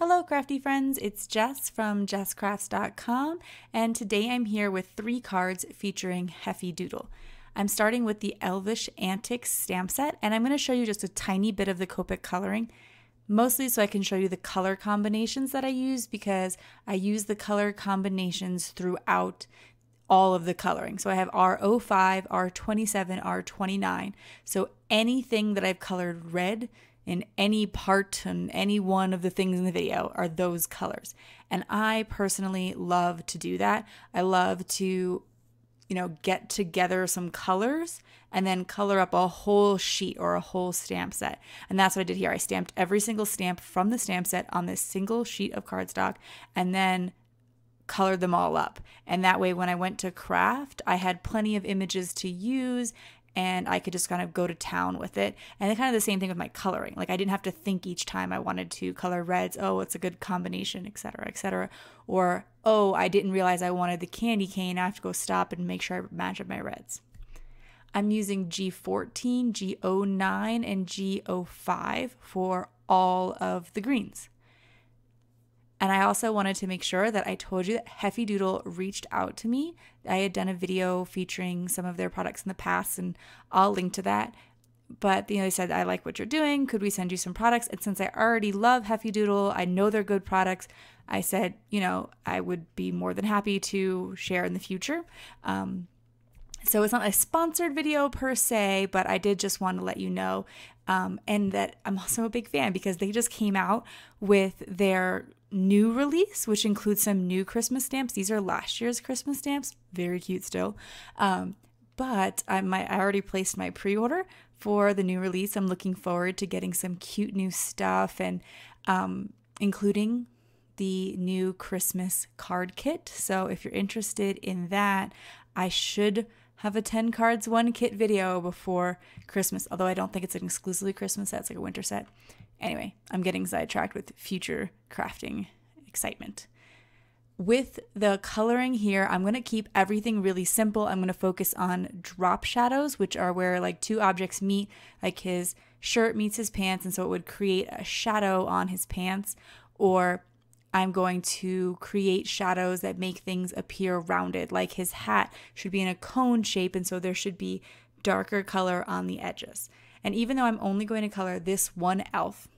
Hello crafty friends, it's Jess from jesscrafts.com, and today I'm here with 3 cards featuring Heffy Doodle. I'm starting with the Elvish Antics stamp set, and I'm going to show you just a tiny bit of the Copic coloring, mostly so I can show you the color combinations that I use, because I use the color combinations throughout all of the coloring. So I have R05, R27, R29, so anything that I've colored red in any part and any one of the things in the video are those colors. And I personally love to do that. I love to, get together some colors and then color up a whole sheet or a whole stamp set. And that's what I did here. I stamped every single stamp from the stamp set on this single sheet of cardstock and then colored them all up. And that way when I went to craft, I had plenty of images to use and I could just kind of go to town with it. And then kind of the same thing with my coloring. Like I didn't have to think each time I wanted to color reds, oh, it's a good combination, etc., etc. Or, oh, I didn't realize I wanted the candy cane. I have to go stop and make sure I match up my reds. I'm using G14, G09, and G05 for all of the greens. And I also wanted to make sure that I told you that Heffy Doodle reached out to me. I had done a video featuring some of their products in the past, and I'll link to that. But they said, I like what you're doing. Could we send you some products? And since I already love Heffy Doodle, I know they're good products, I said, I would be more than happy to share in the future. So it's not a sponsored video per se, but I did just want to let you know. And that I'm also a big fan because they just came out with their new release, which includes some new Christmas stamps. These are last year's Christmas stamps, very cute still. But I already placed my pre-order for the new release. I'm looking forward to getting some cute new stuff and including the new Christmas card kit. So if you're interested in that, I should have a 10 cards, 1 kit video before Christmas, although I don't think it's an exclusively Christmas set, it's like a winter set. Anyway, I'm getting sidetracked with future crafting excitement. With the coloring here, I'm going to keep everything really simple. I'm going to focus on drop shadows, which are where like 2 objects meet, like his shirt meets his pants, and so it would create a shadow on his pants, or I'm going to create shadows that make things appear rounded, like his hat should be in a cone shape, and so there should be darker color on the edges. And even though I'm only going to color this one elf,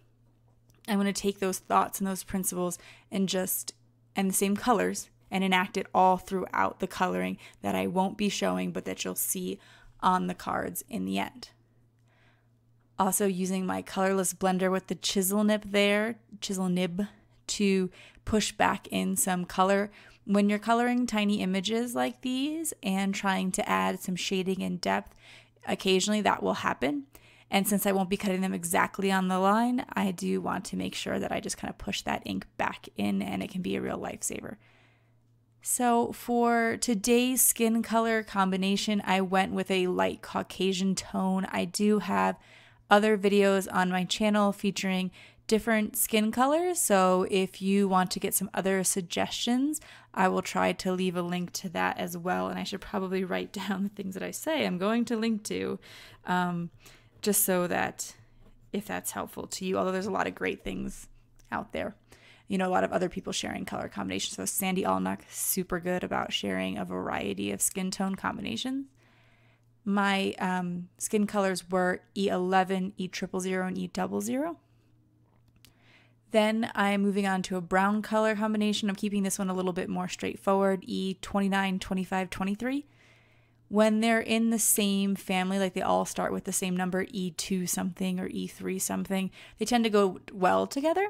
I'm going to take those thoughts and those principles and the same colors and enact it all throughout the coloring that I won't be showing, but that you'll see on the cards in the end. Also using my colorless blender with the chisel nib to push back in some color. When you're coloring tiny images like these and trying to add some shading and depth, occasionally that will happen. And since I won't be cutting them exactly on the line, I do want to make sure that I just kind of push that ink back in and it can be a real lifesaver. So for today's skin color combination, I went with a light Caucasian tone. I do have other videos on my channel featuring different skin colors, so if you want to get some other suggestions, I will try to leave a link to that as well. And I should probably write down the things that I say I'm going to link to, just so that if that's helpful to you, although there's a lot of great things out there. A lot of other people sharing color combinations. So Sandy Allnuck, super good about sharing a variety of skin tone combinations. My skin colors were E11, E000, and E00. Then I'm moving on to a brown color combination. I'm keeping this one a little bit more straightforward, E29, 25, 23. When they're in the same family, like they all start with the same number, E2 something or E3 something, they tend to go well together.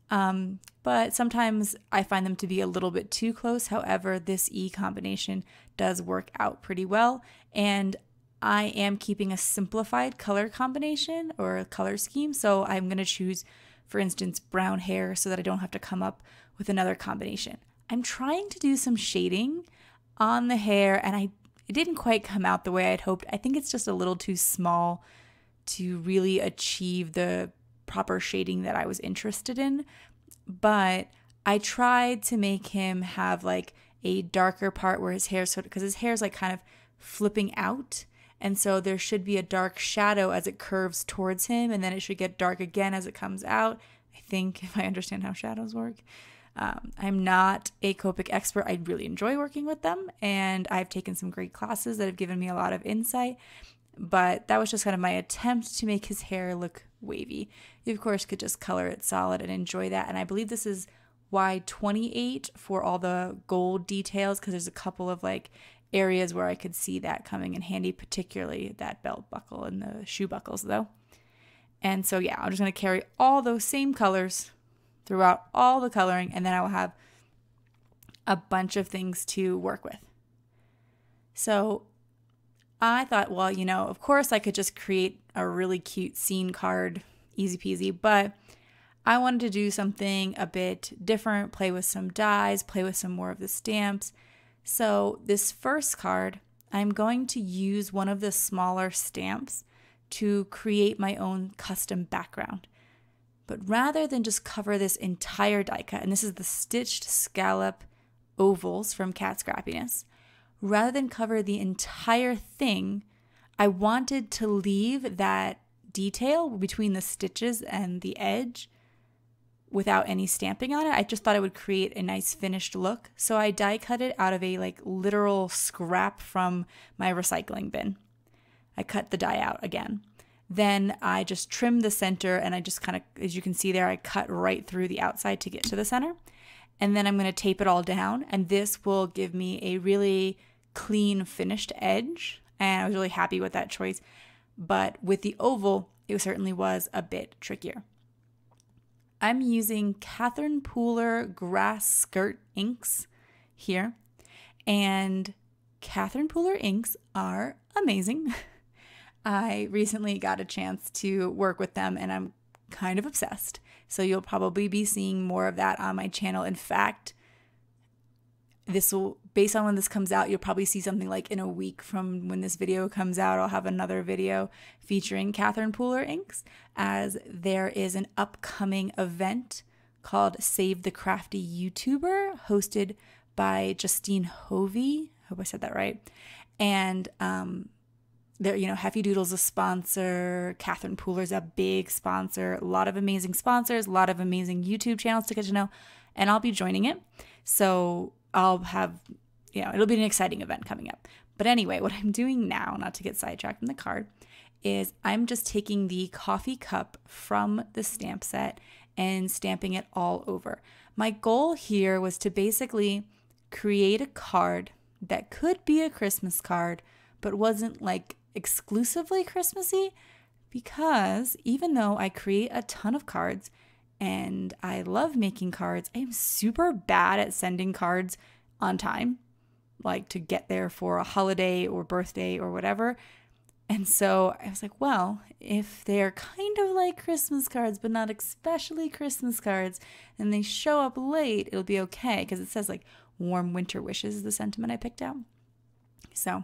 But sometimes I find them to be a little bit too close. However, this E combination does work out pretty well. And I am keeping a simplified color combination or a color scheme. So I'm going to choose, for instance, brown hair so that I don't have to come up with another combination. I'm trying to do some shading on the hair and it didn't quite come out the way I'd hoped. I think it's just a little too small to really achieve the proper shading that I was interested in. But I tried to make him have like a darker part where his hair, because his hair is like kind of flipping out. And so there should be a dark shadow as it curves towards him, and then it should get dark again as it comes out. I think, if I understand how shadows work. I'm not a Copic expert. I really enjoy working with them, and I've taken some great classes that have given me a lot of insight, but that was just kind of my attempt to make his hair look wavy. You, of course, could just color it solid and enjoy that, and I believe this is Y28 for all the gold details, because there's a couple of like areas where I could see that coming in handy, particularly that belt buckle and the shoe buckles though. And so yeah, I'm just going to carry all those same colors throughout all the coloring, and then I will have a bunch of things to work with. So I thought, well, you know, of course I could just create a really cute scene card, easy peasy, but I wanted to do something a bit different, play with some dies, play with some more of the stamps. So this first card, I'm going to use one of the smaller stamps to create my own custom background. But rather than just cover this entire die cut, and this is the Stitched Scallop Ovals from Cat Scrappiness, rather than cover the entire thing, I wanted to leave that detail between the stitches and the edge without any stamping on it. I just thought it would create a nice finished look. So I die cut it out of a like literal scrap from my recycling bin. I cut the die out again. Then I just trimmed the center, and I just kind of, as you can see there, I cut right through the outside to get to the center. And then I'm going to tape it all down, and this will give me a really clean finished edge. And I was really happy with that choice. But with the oval, it certainly was a bit trickier. I'm using Catherine Pooler Grass Skirt inks here, and Catherine Pooler inks are amazing. I recently got a chance to work with them, and I'm kind of obsessed. So you'll probably be seeing more of that on my channel. In fact, this will, based on when this comes out, you'll probably see something like in a week from when this video comes out. I'll have another video featuring Catherine Pooler inks, as there is an upcoming event called Save the Crafty YouTuber, hosted by Justine Hovey. I hope I said that right. And there, you know, Heffy Doodle's a sponsor. Catherine Pooler's a big sponsor. A lot of amazing sponsors, a lot of amazing YouTube channels to get to know, and I'll be joining it. So I'll have, you know, it'll be an exciting event coming up. But anyway, what I'm doing now, not to get sidetracked from the card, is I'm just taking the coffee cup from the stamp set and stamping it all over. My goal here was to basically create a card that could be a Christmas card, but wasn't like exclusively Christmassy, because even though I create a ton of cards and I love making cards, I am super bad at sending cards on time, like to get there for a holiday or birthday or whatever. And so I was like, well, if they're kind of like Christmas cards, but not especially Christmas cards, and they show up late, it'll be okay, because it says like warm winter wishes is the sentiment I picked out. So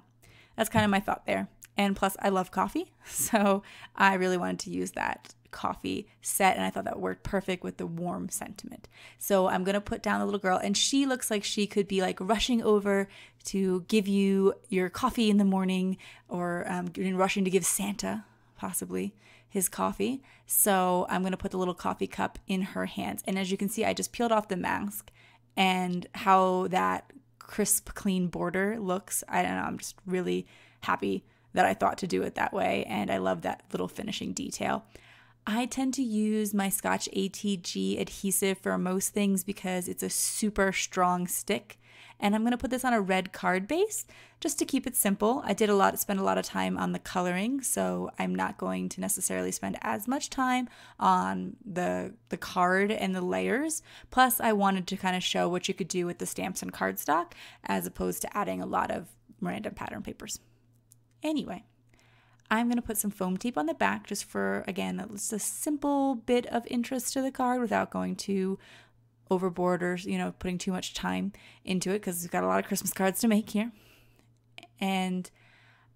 that's kind of my thought there. And plus, I love coffee, so I really wanted to use that coffee set, and I thought that worked perfect with the warm sentiment. So I'm going to put down the little girl, and she looks like she could be like rushing over to give you your coffee in the morning, or rushing to give Santa possibly his coffee. So I'm going to put the little coffee cup in her hands. And as you can see, I just peeled off the mask, and how that crisp, clean border looks, I don't know, I'm just really happy that I thought to do it that way, and I love that little finishing detail. I tend to use my Scotch ATG adhesive for most things because it's a super strong stick, and I'm going to put this on a red card base just to keep it simple. I spend a lot of time on the coloring, so I'm not going to necessarily spend as much time on the card and the layers. Plus, I wanted to kind of show what you could do with the stamps and cardstock as opposed to adding a lot of random pattern papers. Anyway, I'm going to put some foam tape on the back just for, again, just a simple bit of interest to the card without going too overboard or, you know, putting too much time into it, because we've got a lot of Christmas cards to make here. And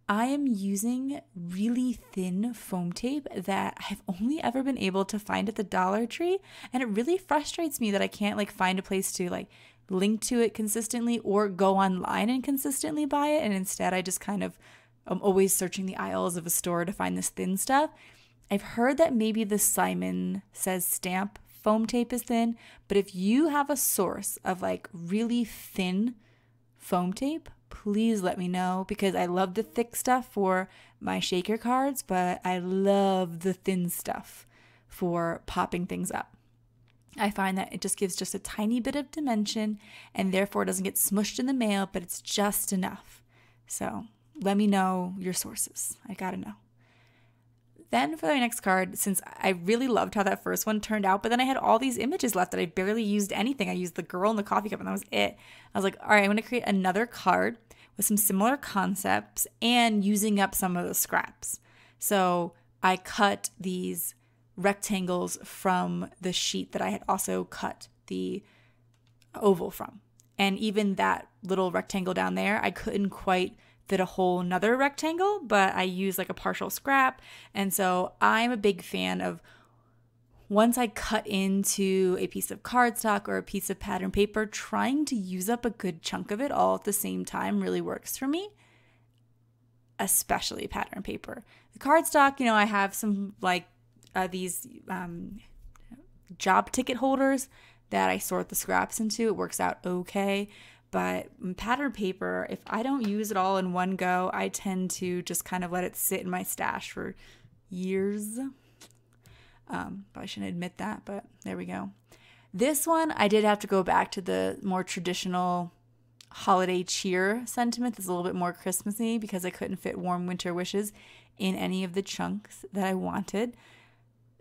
I am using really thin foam tape that I've only ever been able to find at the Dollar Tree, and it really frustrates me that I can't like find a place to like link to it consistently or go online and consistently buy it, and instead I just kind of I'm always searching the aisles of a store to find this thin stuff. I've heard that maybe the Simon Says stamp foam tape is thin, but if you have a source of like really thin foam tape, please let me know, because I love the thick stuff for my shaker cards, but I love the thin stuff for popping things up. I find that it just gives just a tiny bit of dimension and therefore it doesn't get smushed in the mail, but it's just enough. So let me know your sources. I gotta know. Then for the next card, since I really loved how that first one turned out, but then I had all these images left that I barely used anything. I used the girl and the coffee cup and that was it. I was like, all right, I'm going to create another card with some similar concepts and using up some of the scraps. So I cut these rectangles from the sheet that I had also cut the oval from. And even that little rectangle down there, I couldn't quite fit a whole nother rectangle, but I used like a partial scrap. And so I'm a big fan of, once I cut into a piece of cardstock or a piece of pattern paper, trying to use up a good chunk of it all at the same time really works for me, especially pattern paper. The cardstock, you know, I have some like these job ticket holders that I sort the scraps into. It works out okay. But pattern paper, if I don't use it all in one go, I tend to just kind of let it sit in my stash for years. I shouldn't admit that, but there we go. This one, I did have to go back to the more traditional holiday cheer sentiment. It's a little bit more Christmassy because I couldn't fit warm winter wishes in any of the chunks that I wanted.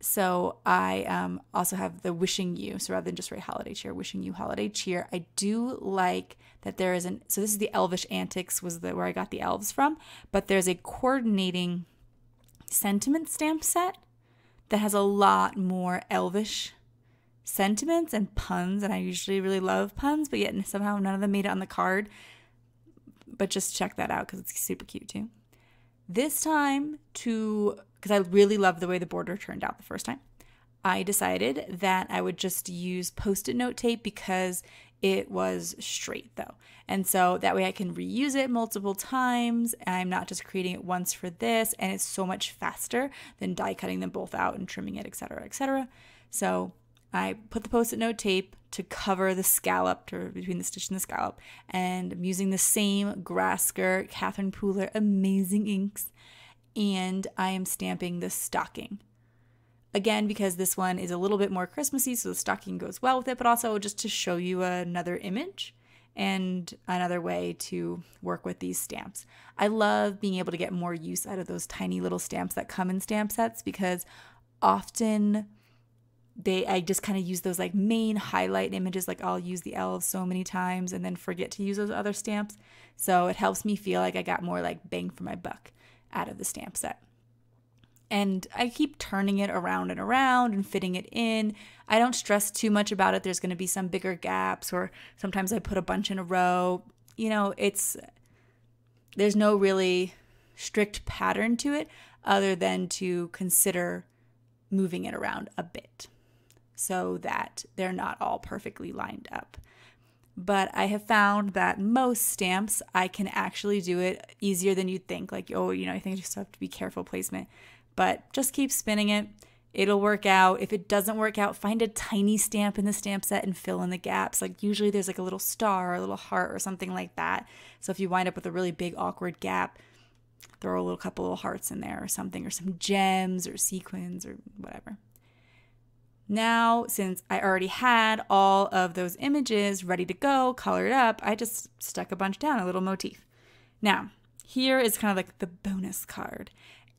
So I also have the wishing you. So rather than just write holiday cheer, wishing you holiday cheer. I do like that there is so this is the Elvish Antics was where I got the elves from, but there's a coordinating sentiment stamp set that has a lot more Elvish sentiments and puns. And I usually really love puns, but yet somehow none of them made it on the card. But just check that out because it's super cute too. This time, because I really loved the way the border turned out the first time, I decided that I would just use Post-it note tape because it was straight though. And so that way I can reuse it multiple times. I'm not just creating it once for this, and it's so much faster than die cutting them both out and trimming it, etc., etc. So I put the Post-it note tape to cover the scalloped, or between the stitch and the scallop, and I'm using the same grass skirt, Catherine Pooler, amazing inks, and I am stamping the stocking. Again, because this one is a little bit more Christmassy, so the stocking goes well with it, but also just to show you another image and another way to work with these stamps. I love being able to get more use out of those tiny little stamps that come in stamp sets, because often I just kind of use those like main highlight images. Like I'll use the elves so many times and then forget to use those other stamps. So it helps me feel like I got more like bang for my buck out of the stamp set. And I keep turning it around and fitting it in. I don't stress too much about it. There's going to be some bigger gaps, or sometimes I put a bunch in a row. You know, there's no really strict pattern to it other than to consider moving it around a bit so that they're not all perfectly lined up. But I have found that most stamps, I can actually do it easier than you'd think. Like, oh, you know, I think you just have to be careful placement. But just keep spinning it. It'll work out. If it doesn't work out, find a tiny stamp in the stamp set and fill in the gaps. Like usually there's like a little star or a little heart or something like that. So if you wind up with a really big awkward gap, throw a couple little hearts in there or something, or some gems or sequins or whatever. Now, since I already had all of those images ready to go, colored up, I just stuck a bunch down, a little motif. Now, here is kind of like the bonus card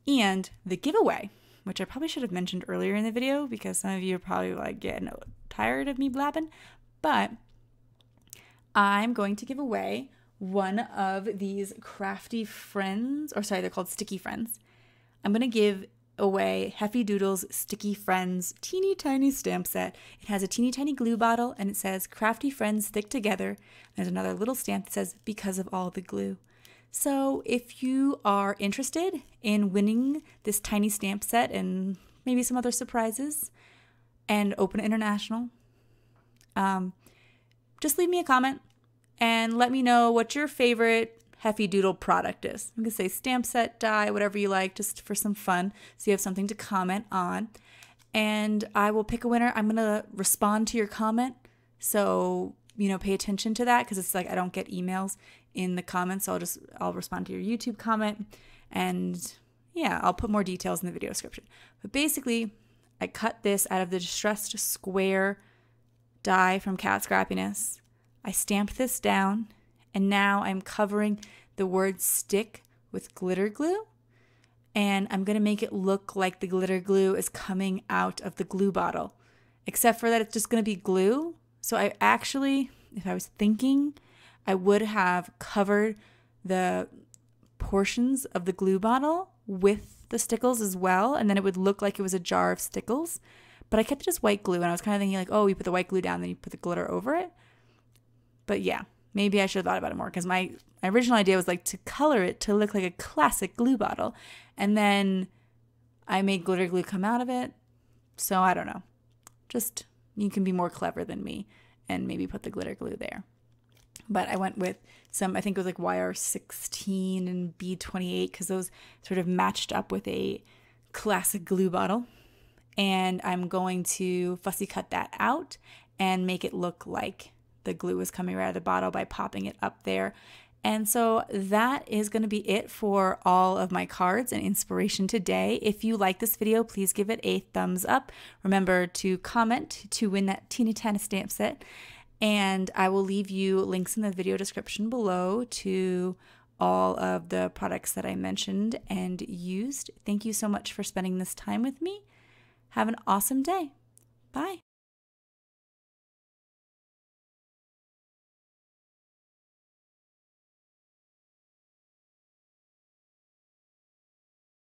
and the giveaway, which I probably should have mentioned earlier in the video because some of you are probably like getting tired of me blabbing, but I'm going to give away one of these crafty friends, or sorry, they're called Sticky Friends. I'm going to give away Heffy Doodle's Sticky Friends teeny tiny stamp set. It has a teeny tiny glue bottle and it says crafty friends stick together. There's another little stamp that says because of all the glue. So if you are interested in winning this tiny stamp set and maybe some other surprises and Open International, just leave me a comment and let me know what your favorite Heffy Doodle product is. You can say stamp set, die, whatever you like, just for some fun, so you have something to comment on. and I will pick a winner. I'm going to respond to your comment. So, pay attention to that because it's like I don't get emails in the comments. So I'll respond to your YouTube comment, and yeah, I'll put more details in the video description. But basically, I cut this out of the Distressed Square die from Cat Scrappiness. I stamped this down, and now I'm covering the word stick with glitter glue, and I'm going to make it look like the glitter glue is coming out of the glue bottle, except for that it's just going to be glue. So I actually, if I was thinking, I would have covered the portions of the glue bottle with the Stickles as well, and then it would look like it was a jar of Stickles. But I kept it as white glue, and I was kind of thinking like, oh, you put the white glue down, then you put the glitter over it. But yeah, maybe I should have thought about it more, because my original idea was like to color it to look like a classic glue bottle, and then I made glitter glue come out of it. So I don't know. Just, you can be more clever than me and maybe put the glitter glue there. But I went with some, I think it was like YR16 and B28, because those sort of matched up with a classic glue bottle. And I'm going to fussy cut that out and make it look like the glue is coming right out of the bottle by popping it up there. And so that is going to be it for all of my cards and inspiration today. If you like this video, please give it a thumbs up. Remember to comment to win that teeny tiny stamp set. And I will leave you links in the video description below to all of the products that I mentioned and used. Thank you so much for spending this time with me. Have an awesome day. Bye.